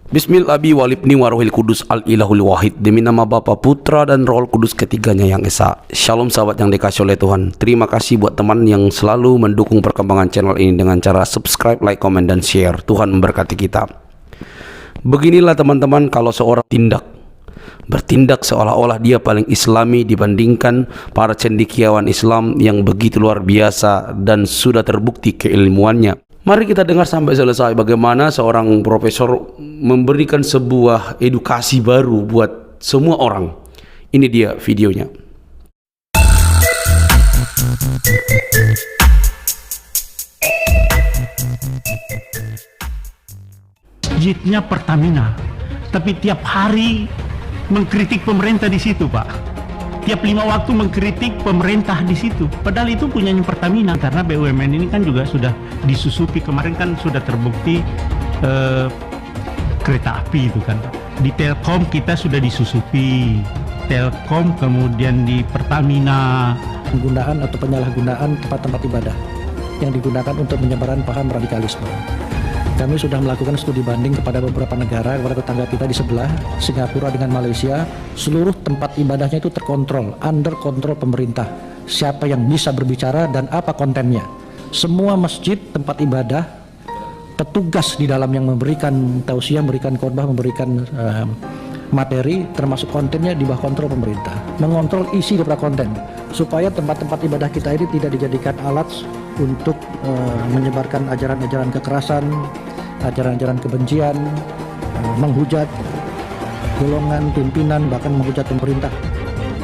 Bismillahi walibni warohil kudus al-ilahul wahid. Demi nama Bapa, Putra, dan Roh Kudus ketiganya yang esa. Shalom sahabat yang dikasih oleh Tuhan. Terima kasih buat teman yang selalu mendukung perkembangan channel ini dengan cara subscribe, like, comment, dan share. Tuhan memberkati kita. Beginilah teman-teman, kalau seorang bertindak seolah-olah dia paling islami dibandingkan para cendekiawan Islam yang begitu luar biasa dan sudah terbukti keilmuannya. Mari kita dengar sampai selesai bagaimana seorang profesor memberikan sebuah edukasi baru buat semua orang. Ini dia videonya. Jitnya Pertamina, tapi tiap hari mengkritik pemerintah di situ, Pak. Tiap 5 waktu mengkritik pemerintah di situ. Padahal itu punyanya Pertamina, karena BUMN ini kan juga sudah disusupi. Kemarin kan sudah terbukti kereta api itu kan. Di Telkom kita sudah disusupi. Telkom, kemudian di Pertamina. Penggunaan atau penyalahgunaan tempat-tempat ibadah yang digunakan untuk penyebaran paham radikalisme. Kami sudah melakukan studi banding kepada beberapa negara, kepada tetangga kita di sebelah, Singapura dengan Malaysia. Seluruh tempat ibadahnya itu terkontrol, under kontrol pemerintah. Siapa yang bisa berbicara dan apa kontennya. Semua masjid, tempat ibadah, petugas di dalam yang memberikan tausiah, memberikan khotbah, memberikan materi, termasuk kontennya di bawah kontrol pemerintah. Mengontrol isi daripada konten, supaya tempat-tempat ibadah kita ini tidak dijadikan alat untuk menyebarkan ajaran-ajaran kekerasan, ajaran-ajaran kebencian, menghujat golongan pimpinan, bahkan menghujat pemerintah.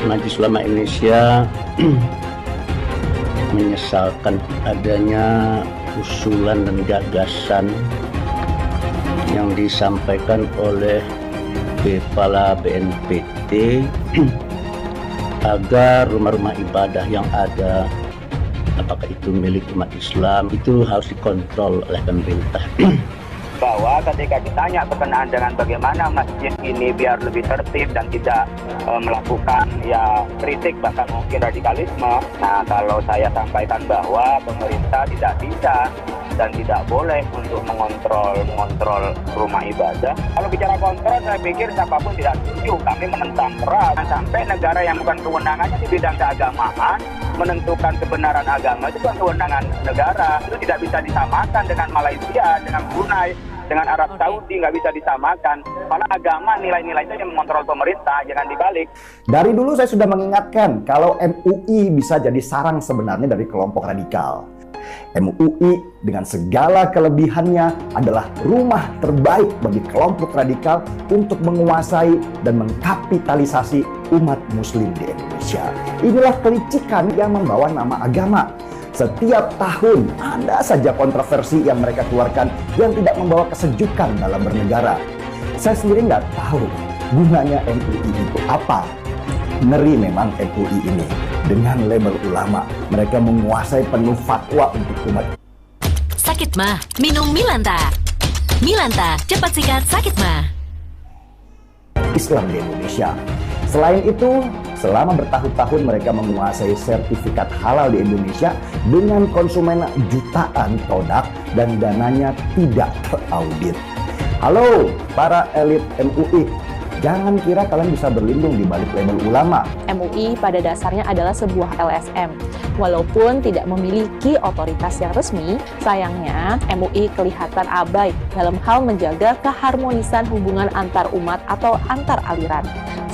Majelis Ulama Indonesia menyesalkan adanya usulan dan gagasan yang disampaikan oleh Kepala BNPT agar rumah-rumah ibadah yang ada, apakah itu milik umat Islam, itu harus dikontrol oleh pemerintah. Bahwa ketika ditanya berkenaan dengan bagaimana masjid ini biar lebih tertib dan tidak melakukan kritik bahkan mungkin radikalisme, nah kalau saya sampaikan bahwa pemerintah tidak bisa dan tidak boleh untuk mengontrol rumah ibadah. Kalau bicara kontrol, saya pikir siapapun tidak setuju. Kami menentang keras. Sampai negara yang bukan kewenangannya di bidang keagamaan menentukan kebenaran agama itu bukan kewenangan negara. Itu tidak bisa disamakan dengan Malaysia, dengan Brunei, dengan Arab Saudi, nggak bisa disamakan. Malah agama, nilai-nilainya yang mengontrol pemerintah, jangan dibalik. Dari dulu saya sudah mengingatkan kalau MUI bisa jadi sarang sebenarnya dari kelompok radikal. MUI dengan segala kelebihannya adalah rumah terbaik bagi kelompok radikal untuk menguasai dan mengkapitalisasi umat muslim di Indonesia. Inilah kelicikan yang membawa nama agama. Setiap tahun ada saja kontroversi yang mereka keluarkan yang tidak membawa kesejukan dalam bernegara. Saya sendiri nggak tahu gunanya MUI itu apa. Ngeri memang MUI ini. Dengan label ulama, mereka menguasai penuh fatwa untuk umat. Sakit mah, minum Milanta. Milanta, cepat sikat sakit mah. Islam di Indonesia. Selain itu, selama bertahun-tahun mereka menguasai sertifikat halal di Indonesia dengan konsumen jutaan produk dan dananya tidak teraudit. Halo para elit MUI, jangan kira kalian bisa berlindung di balik label ulama. MUI pada dasarnya adalah sebuah LSM. Walaupun tidak memiliki otoritas yang resmi, sayangnya MUI kelihatan abai dalam hal menjaga keharmonisan hubungan antar umat atau antar aliran.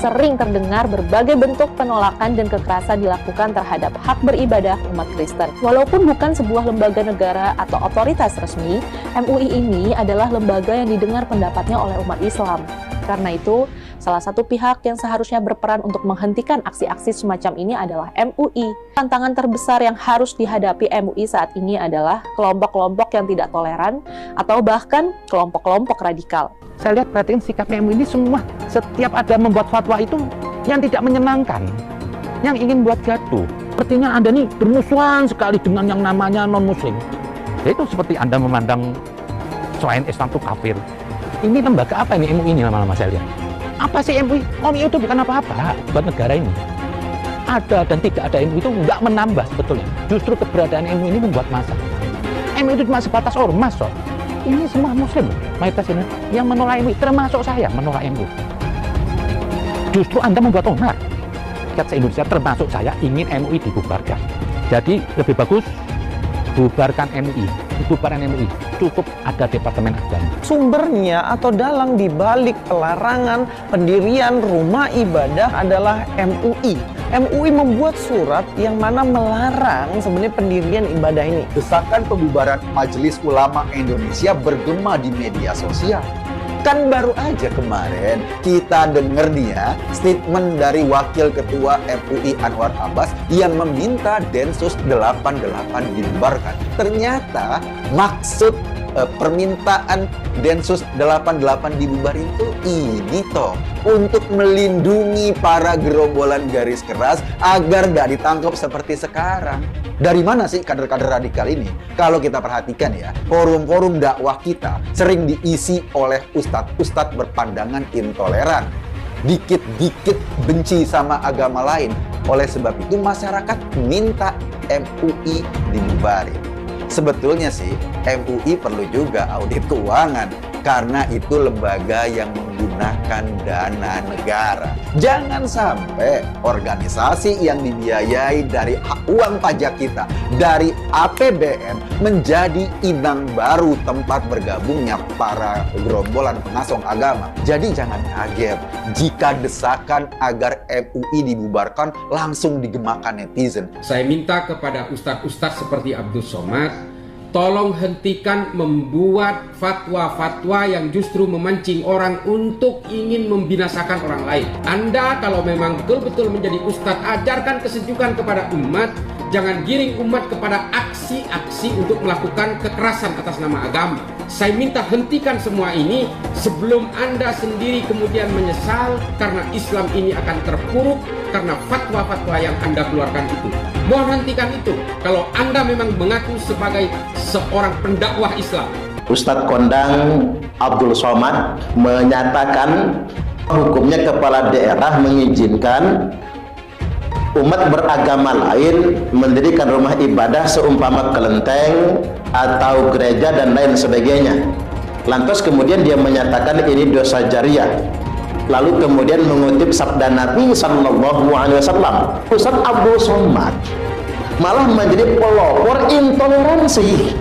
Sering terdengar berbagai bentuk penolakan dan kekerasan dilakukan terhadap hak beribadah umat Kristen. Walaupun bukan sebuah lembaga negara atau otoritas resmi, MUI ini adalah lembaga yang didengar pendapatnya oleh umat Islam. Karena itu, salah satu pihak yang seharusnya berperan untuk menghentikan aksi-aksi semacam ini adalah MUI. Tantangan terbesar yang harus dihadapi MUI saat ini adalah kelompok-kelompok yang tidak toleran atau bahkan kelompok-kelompok radikal. Saya lihat perhatian sikap MUI ini semua, setiap ada membuat fatwa itu yang tidak menyenangkan, yang ingin buat gaduh. Sepertinya Anda nih bermusuhan sekali dengan yang namanya non-muslim. Itu seperti Anda memandang selain Islam itu kafir. Ini lembaga apa ini MUI ini lama-lama saya lihat? Apa sih MUI? MUI itu bukan apa-apa buat negara ini. Ada dan tidak ada MUI itu nggak menambah sebetulnya. Justru keberadaan MUI ini membuat masalah. MUI itu cuma sebatas ormas, so. Ini semua muslim mayoritas ini yang menolak MUI, termasuk saya menolak MUI. Justru Anda membuat onar. Rakyat se-Indonesia termasuk saya ingin MUI dibubarkan. Jadi lebih bagus bubarkan MUI, bubarkan MUI. Cukup ada Departemen Agama. Sumbernya atau dalang dibalik pelarangan pendirian rumah ibadah adalah MUI. MUI membuat surat yang mana melarang sebenarnya pendirian ibadah ini. Desakan pembubaran Majelis Ulama Indonesia bergema di media sosial. Kan baru aja kemarin kita dengar nih ya statement dari Wakil Ketua MUI Anwar Abbas yang meminta Densus 88 dibubarkan. Ternyata maksud permintaan Densus 88 dibubarin itu ini toh untuk melindungi para gerombolan garis keras agar gak ditangkap seperti sekarang. Dari mana sih kader-kader radikal ini? Kalau kita perhatikan ya, forum-forum dakwah kita sering diisi oleh ustadz-ustadz berpandangan intoleran. Dikit-dikit benci sama agama lain. Oleh sebab itu masyarakat minta MUI dibubarin. Sebetulnya sih MUI perlu juga audit keuangan karena itu lembaga yang menggunakan dana negara. Jangan sampai organisasi yang dibiayai dari uang pajak kita, dari APBN, menjadi inang baru tempat bergabungnya para gerombolan pengasong agama. Jadi jangan kaget jika desakan agar MUI dibubarkan langsung digemakan netizen. Saya minta kepada ustadz-ustadz seperti Abdul Somad, tolong hentikan membuat fatwa-fatwa yang justru memancing orang untuk ingin membinasakan orang lain. Anda kalau memang betul-betul menjadi ustadz, ajarkan kesejukan kepada umat. Jangan giring umat kepada aksi-aksi untuk melakukan kekerasan atas nama agama. Saya minta hentikan semua ini sebelum Anda sendiri kemudian menyesal karena Islam ini akan terpuruk karena fatwa-fatwa yang Anda keluarkan itu. Mohon hentikan itu kalau Anda memang mengaku sebagai seorang pendakwah Islam. Ustadz Kondang Abdul Somad menyatakan hukumnya kepala daerah mengizinkan umat beragama lain mendirikan rumah ibadah seumpama kelenteng atau gereja dan lain sebagainya. Lantas kemudian dia menyatakan ini dosa jariah. Lalu kemudian mengutip sabda Nabi Sallallahu Alaihi Wasallam. Ustaz Abdul Somad malah menjadi pelopor intoleransi.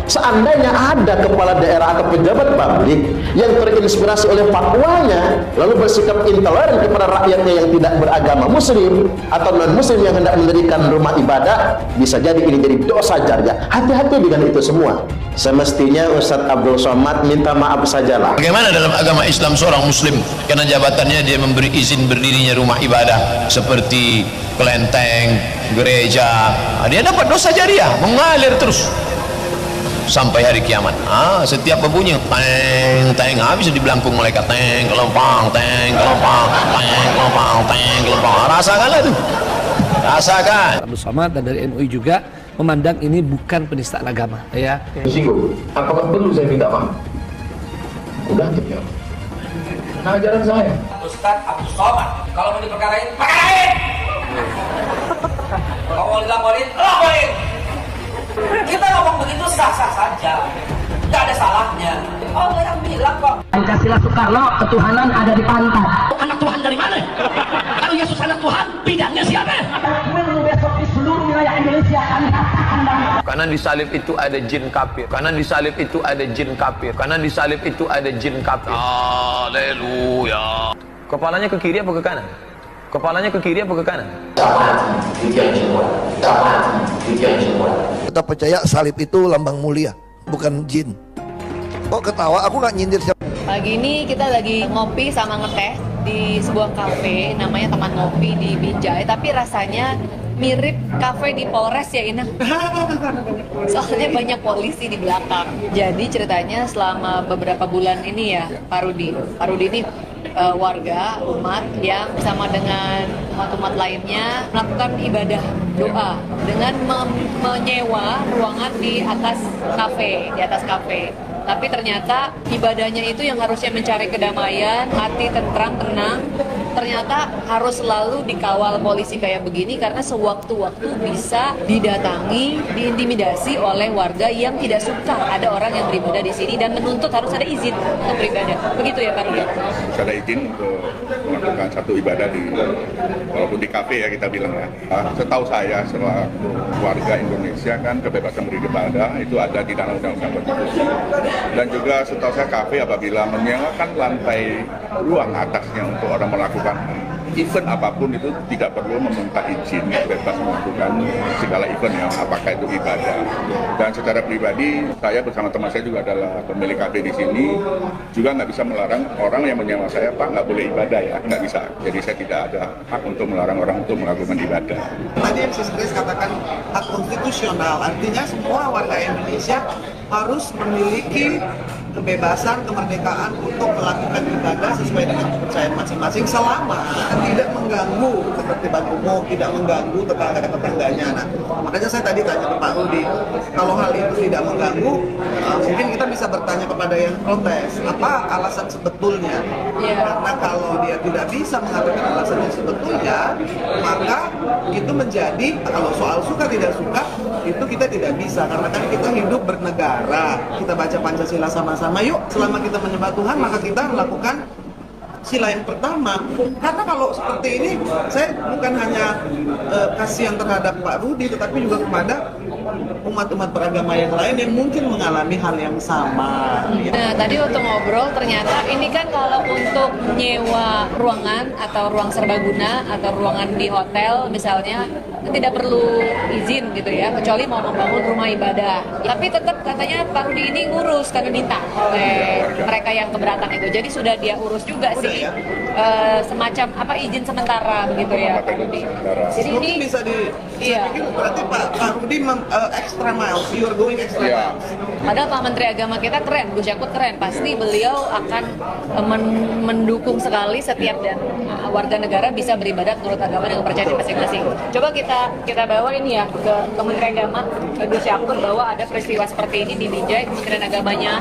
Seandainya ada kepala daerah atau pejabat publik yang terinspirasi oleh fatwanya lalu bersikap intoleran kepada rakyatnya yang tidak beragama muslim atau non muslim yang hendak mendirikan rumah ibadah, bisa jadi ini jadi dosa jariah. Hati-hati dengan itu semua. Semestinya Ustadz Abdul Somad minta maaf sajalah. Bagaimana dalam agama Islam seorang muslim karena jabatannya dia memberi izin berdirinya rumah ibadah seperti kelenteng, gereja, dia dapat dosa jariah, mengalir terus sampai hari kiamat. Setiap berbunyi teng teng bisa dibelangkung malaikat, teng kelompang, teng kelompang, teng kelompang, teng kelompang. Rasakanlah itu, rasakan. Abdul Somad dan dari MUI juga memandang ini bukan penistaan agama, ya. Singgung, apakah perlu saya minta maaf? Udah ya. Nah, ajaran saya. Ustadz Abdul Somad, kalau mau diperkarain, perkarain. Kalau mau dilaporin, laporin. Kita ngomong begitu sah-sah saja, nggak ada salahnya. Oh, nggak yang bilang kok. Pancasila Soekarno, ketuhanan ada di pantat. Anak Tuhan dari mana? Kalau Yesus anak Tuhan, bidangnya siapa? Besok di seluruh wilayah Indonesia kami katakan Karena di salib itu ada jin kafir. Karena di salib itu ada jin kafir. Karena di salib itu ada jin kafir. Haleluya. Kepalanya ke kiri apa ke kanan? Kepalanya ke kiri apa ke kanan? Kita percaya salib itu lambang mulia, bukan jin. Kok ketawa? Aku nggak nyindir siapa. Pagi ini kita lagi ngopi sama ngeteh di sebuah kafe, namanya Taman Ngopi di Binjai, tapi rasanya mirip kafe di Polres ya Ina. Soalnya banyak polisi di belakang. Jadi ceritanya selama beberapa bulan ini ya Pak Rudi ini warga, umat yang bersama dengan umat-umat lainnya melakukan ibadah doa dengan menyewa ruangan di atas kafe. Tapi ternyata ibadahnya itu yang harusnya mencari kedamaian, hati tentram, tenang, ternyata harus selalu dikawal polisi kayak begini karena sewaktu-waktu bisa didatangi, diintimidasi oleh warga yang tidak suka ada orang yang beribadah di sini dan menuntut harus ada izin untuk beribadah. Begitu ya Pak Rudi? Harus ada izin untuk melakukan satu ibadah walaupun di kafe ya kita bilang ya. Setahu saya setelah warga Indonesia kan kebebasan beribadah itu ada di dalam undang-undang konstitusi. Dan juga setahu saya kafe apabila menyewakan lantai ruang atasnya untuk orang melakukan event apapun itu tidak perlu meminta izin, bebas melakukan segala event yang apakah itu ibadah. Dan secara pribadi saya bersama teman saya juga adalah pemilik kafe di sini juga nggak bisa melarang orang yang menyewa saya, Pak nggak boleh ibadah ya, nggak bisa. Jadi saya tidak ada hak untuk melarang orang untuk melakukan ibadah. Tadi yang Sis Grace katakan hak konstitusional, artinya semua warga Indonesia harus memiliki kebebasan, kemerdekaan untuk melakukan ibadah sesuai dengan kepercayaan masing-masing selama tidak mengganggu ketertiban umum, tidak mengganggu tetangga-tetangganya. Nah, makanya saya tadi tanya ke Pak Rudi, kalau hal itu tidak mengganggu, mungkin kita bisa bertanya kepada yang protes, apa alasan sebetulnya? Karena kalau dia tidak bisa mengatakan alasan yang sebetulnya, maka itu menjadi, kalau soal suka tidak suka, itu kita tidak bisa, karena kan kita hidup bernegara, kita baca Pancasila sama-sama, yuk selama kita menyembah Tuhan maka kita melakukan sila yang pertama. Karena kalau seperti ini, saya bukan hanya kasihan terhadap Pak Rudi, tetapi juga kepada umat-umat beragama yang lain yang mungkin mengalami hal yang sama. Nah, tadi waktu ngobrol ternyata ini kan kalau untuk nyewa ruangan atau ruang serbaguna atau ruangan di hotel misalnya tidak perlu izin gitu ya, kecuali mau membangun rumah ibadah. Tapi tetap katanya Pak Rudi ini ngurus karena minta oleh mereka yang keberatan itu. Jadi sudah dia urus juga sih. Semacam apa izin sementara begitu ya Pak Rudi. Jadi ini bisa saya pikir berarti Pak Rudi extra miles, you are going extra miles. Padahal Pak Menteri Agama kita keren, Gus Yakut keren. Pasti beliau akan mendukung sekali setiap dan warga negara bisa beribadah menurut agama dan kepercayaan masing-masing. Coba kita bawa ini ya ke Menteri Agama, ke Gus Yakut, bahwa ada peristiwa seperti ini di Binjai, Kementerian Agamanya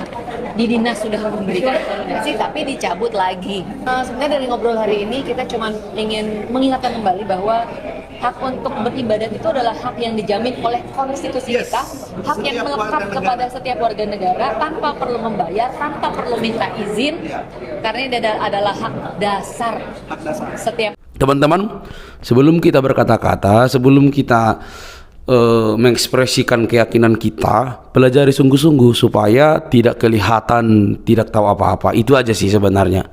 di dinas sudah memberikan rekomendasi tapi dicabut lagi. Sebenarnya dari ngobrol hari ini kita cuma ingin mengingatkan kembali bahwa hak untuk beribadah itu adalah hak yang dijamin oleh konstitusi kita, hak yang melekat kepada setiap warga negara tanpa perlu membayar, tanpa perlu minta izin, karena ini adalah hak dasar setiap. Teman-teman, sebelum kita berkata-kata, sebelum kita mengekspresikan keyakinan kita, pelajari sungguh-sungguh supaya tidak kelihatan tidak tahu apa-apa. Itu aja sih sebenarnya.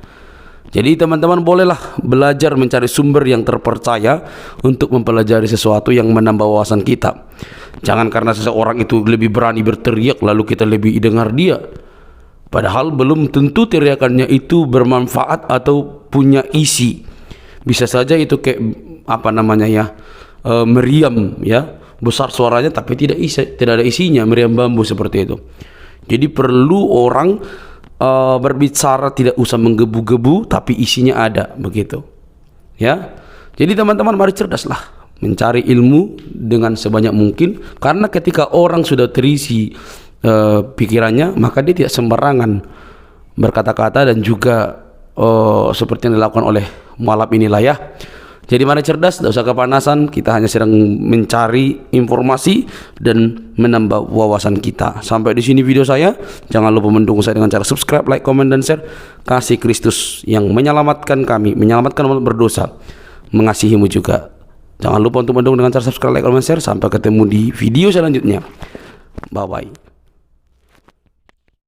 Jadi teman-teman bolehlah belajar mencari sumber yang terpercaya untuk mempelajari sesuatu yang menambah wawasan kita. Jangan karena seseorang itu lebih berani berteriak lalu kita lebih dengar dia. Padahal belum tentu teriakannya itu bermanfaat atau punya isi. Bisa saja itu kayak apa namanya ya, meriam ya, besar suaranya tapi tidak ada isinya, meriam bambu seperti itu. Jadi perlu orang berbicara tidak usah menggebu-gebu tapi isinya ada, begitu ya. Jadi teman-teman mari cerdaslah mencari ilmu dengan sebanyak mungkin, karena ketika orang sudah terisi pikirannya maka dia tidak sembarangan berkata-kata dan juga seperti yang dilakukan oleh malam inilah ya. Jadi mari cerdas, tidak usah kepanasan, kita hanya sedang mencari informasi dan menambah wawasan kita. Sampai di sini video saya. Jangan lupa mendukung saya dengan cara subscribe, like, komen, dan share. Kasih Kristus yang menyelamatkan kami, menyelamatkan umat berdosa, mengasihimu juga. Jangan lupa untuk mendukung dengan cara subscribe, like, komen, share. Sampai ketemu di video selanjutnya. Bye-bye.